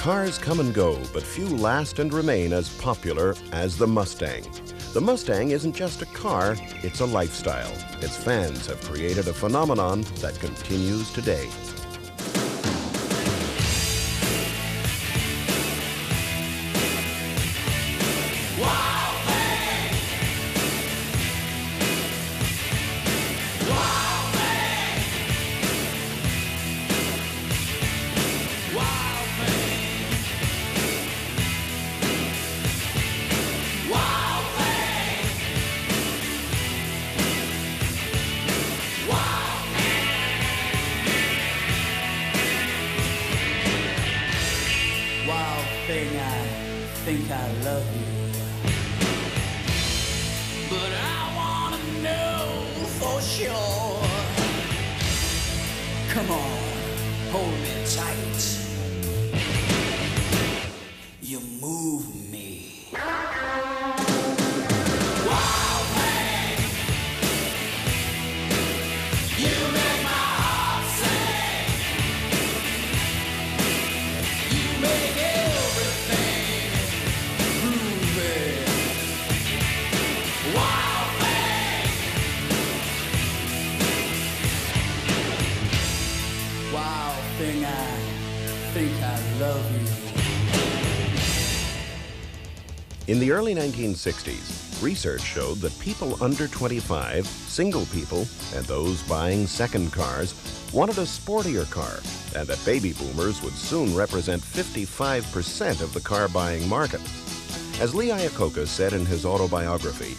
Cars come and go, but few last and remain as popular as the Mustang. The Mustang isn't just a car, it's a lifestyle. Its fans have created a phenomenon that continues today. I think I love you, but I wanna know for sure. Come on, hold me tight. You move me. Wild thing, you make my heart sing. You make everything groovy. Wild thing, wild thing, I think I love you. In the early 1960s, research showed that people under 25, single people, and those buying second cars wanted a sportier car, and that baby boomers would soon represent 55% of the car buying market. As Lee Iacocca said in his autobiography,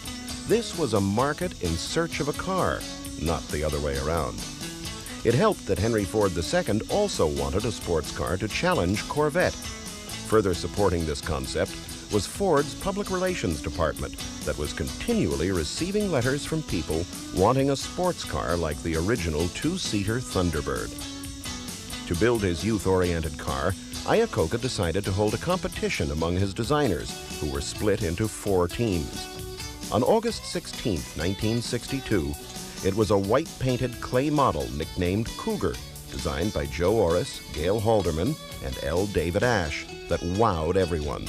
this was a market in search of a car, not the other way around. It helped that Henry Ford II also wanted a sports car to challenge Corvette. Further supporting this concept was Ford's public relations department that was continually receiving letters from people wanting a sports car like the original two-seater Thunderbird. To build his youth-oriented car, Iacocca decided to hold a competition among his designers, who were split into 4 teams. On August 16, 1962, it was a white-painted clay model nicknamed Cougar, designed by Joe Orris, Gail Halderman, and L. David Ash, that wowed everyone.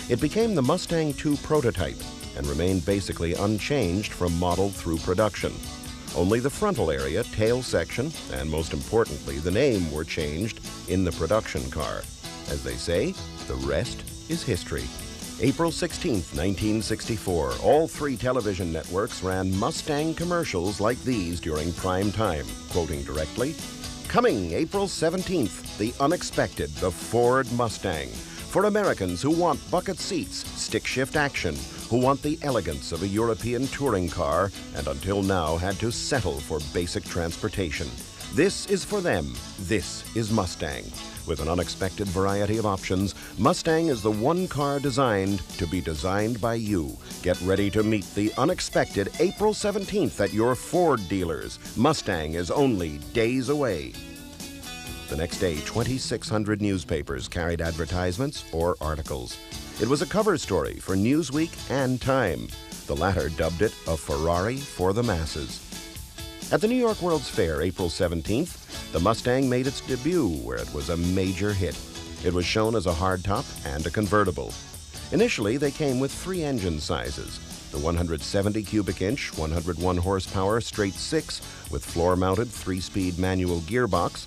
It became the Mustang II prototype and remained basically unchanged from model through production. Only the frontal area, tail section, and most importantly, the name were changed in the production car. As they say, the rest is history. April 16, 1964, all 3 television networks ran Mustang commercials like these during prime time, quoting directly, "Coming April 17th, the unexpected, the Ford Mustang. For Americans who want bucket seats, stick-shift action, who want the elegance of a European touring car, and until now had to settle for basic transportation. This is for them. This is Mustang." With an unexpected variety of options, Mustang is the one car designed to be designed by you. Get ready to meet the unexpected April 17th at your Ford dealers. Mustang is only days away. The next day, 2,600 newspapers carried advertisements or articles. It was a cover story for Newsweek and Time. The latter dubbed it a Ferrari for the masses. At the New York World's Fair, April 17th, the Mustang made its debut, where it was a major hit. It was shown as a hardtop and a convertible. Initially, they came with 3 engine sizes: the 170 cubic inch, 101 horsepower straight 6 with floor-mounted 3-speed manual gearbox,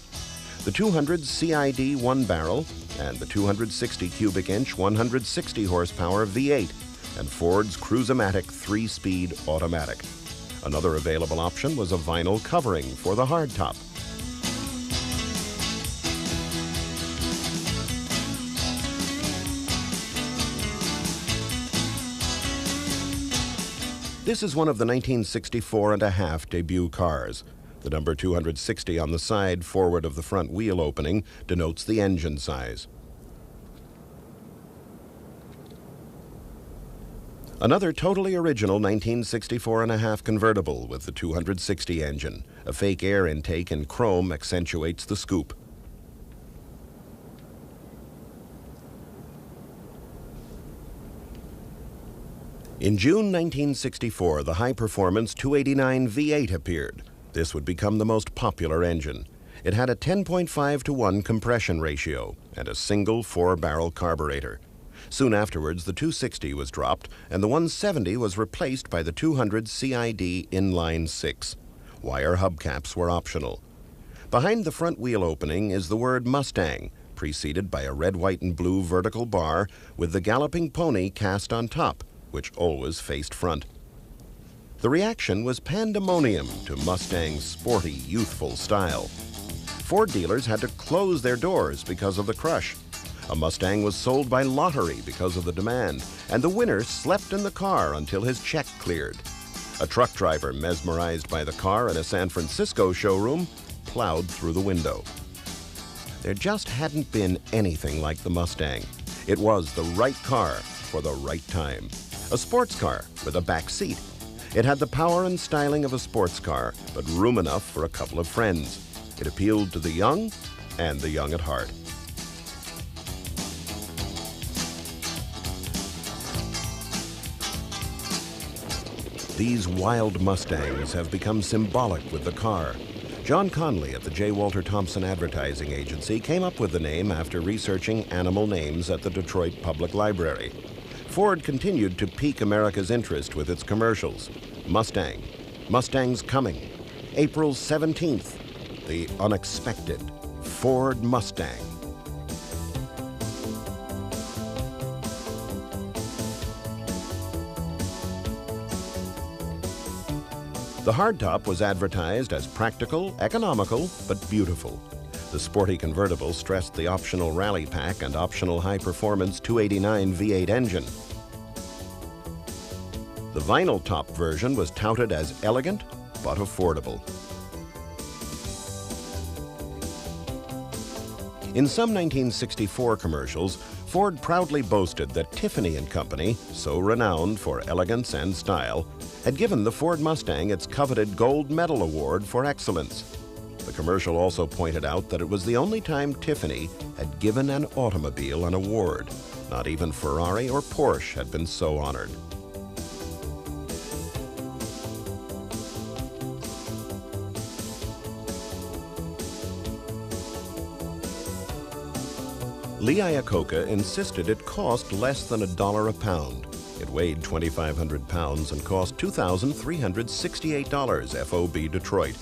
the 200 CID 1-barrel, and the 260 cubic inch, 160 horsepower V8, and Ford's Cruise-O-Matic 3-speed automatic. Another available option was a vinyl covering for the hardtop. This is one of the 1964.5 debut cars. The number 260 on the side forward of the front wheel opening denotes the engine size. Another totally original 1964.5 convertible with the 260 engine. A fake air intake in chrome accentuates the scoop. In June 1964, the high-performance 289 V8 appeared. This would become the most popular engine. It had a 10.5-to-1 compression ratio and a single 4-barrel carburetor. Soon afterwards, the 260 was dropped and the 170 was replaced by the 200 CID inline 6. Wire hubcaps were optional. Behind the front wheel opening is the word Mustang, preceded by a red, white, and blue vertical bar with the galloping pony cast on top, which always faced front. The reaction was pandemonium to Mustang's sporty, youthful style. Ford dealers had to close their doors because of the crush. A Mustang was sold by lottery because of the demand, and the winner slept in the car until his check cleared. A truck driver, mesmerized by the car in a San Francisco showroom, plowed through the window. There just hadn't been anything like the Mustang. It was the right car for the right time. A sports car with a back seat. It had the power and styling of a sports car, but room enough for a couple of friends. It appealed to the young and the young at heart. These wild Mustangs have become symbolic with the car. John Conley at the J. Walter Thompson Advertising Agency came up with the name after researching animal names at the Detroit Public Library. Ford continued to pique America's interest with its commercials. Mustang, Mustang's coming, April 17th, the unexpected Ford Mustang. The hardtop was advertised as practical, economical, but beautiful. The sporty convertible stressed the optional rally pack and optional high-performance 289 V8 engine. The vinyl top version was touted as elegant but affordable. In some 1964 commercials, Ford proudly boasted that Tiffany & Company, so renowned for elegance and style, had given the Ford Mustang its coveted Gold Medal Award for excellence. The commercial also pointed out that it was the only time Tiffany had given an automobile an award. Not even Ferrari or Porsche had been so honored. Lee Iacocca insisted it cost less than $1 a pound. It weighed 2,500 pounds and cost $2,368 FOB Detroit.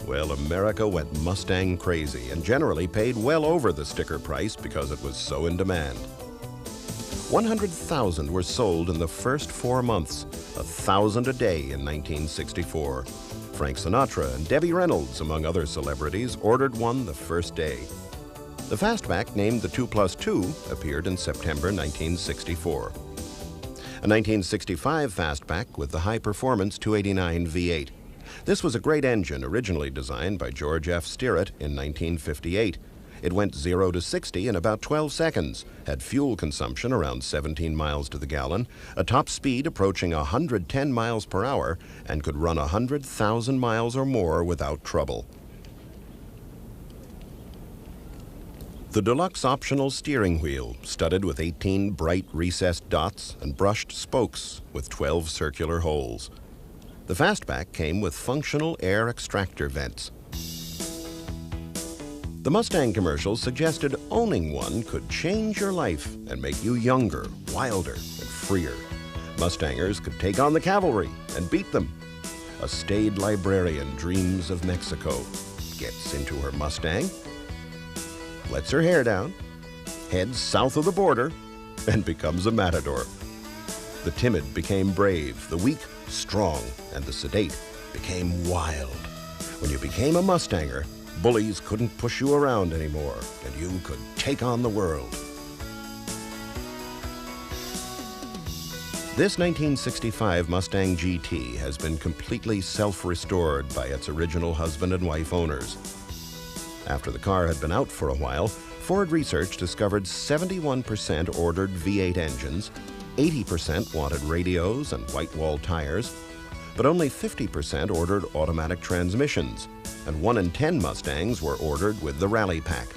Well, America went Mustang crazy and generally paid well over the sticker price because it was so in demand. 100,000 were sold in the first 4 months, 1,000 a day in 1964. Frank Sinatra and Debbie Reynolds, among other celebrities, ordered one the first day. The fastback, named the 2+2, appeared in September 1964. A 1965 fastback with the high-performance 289 V8. This was a great engine originally designed by George F. Sterrett in 1958. It went 0 to 60 in about 12 seconds, had fuel consumption around 17 miles to the gallon, a top speed approaching 110 miles per hour, and could run 100,000 miles or more without trouble. The deluxe optional steering wheel, studded with 18 bright recessed dots and brushed spokes with 12 circular holes. The fastback came with functional air extractor vents. The Mustang commercials suggested owning one could change your life and make you younger, wilder, and freer. Mustangers could take on the cavalry and beat them. A staid librarian dreams of Mexico, gets into her Mustang, lets her hair down, heads south of the border, and becomes a matador. The timid became brave, the weak, strong, and the sedate became wild. When you became a Mustanger, bullies couldn't push you around anymore, and you could take on the world. This 1965 Mustang GT has been completely self-restored by its original husband and wife owners. After the car had been out for a while, Ford research discovered 71% ordered V8 engines, 80% wanted radios and white-wall tires, but only 50% ordered automatic transmissions, and 1 in 10 Mustangs were ordered with the Rally Pack.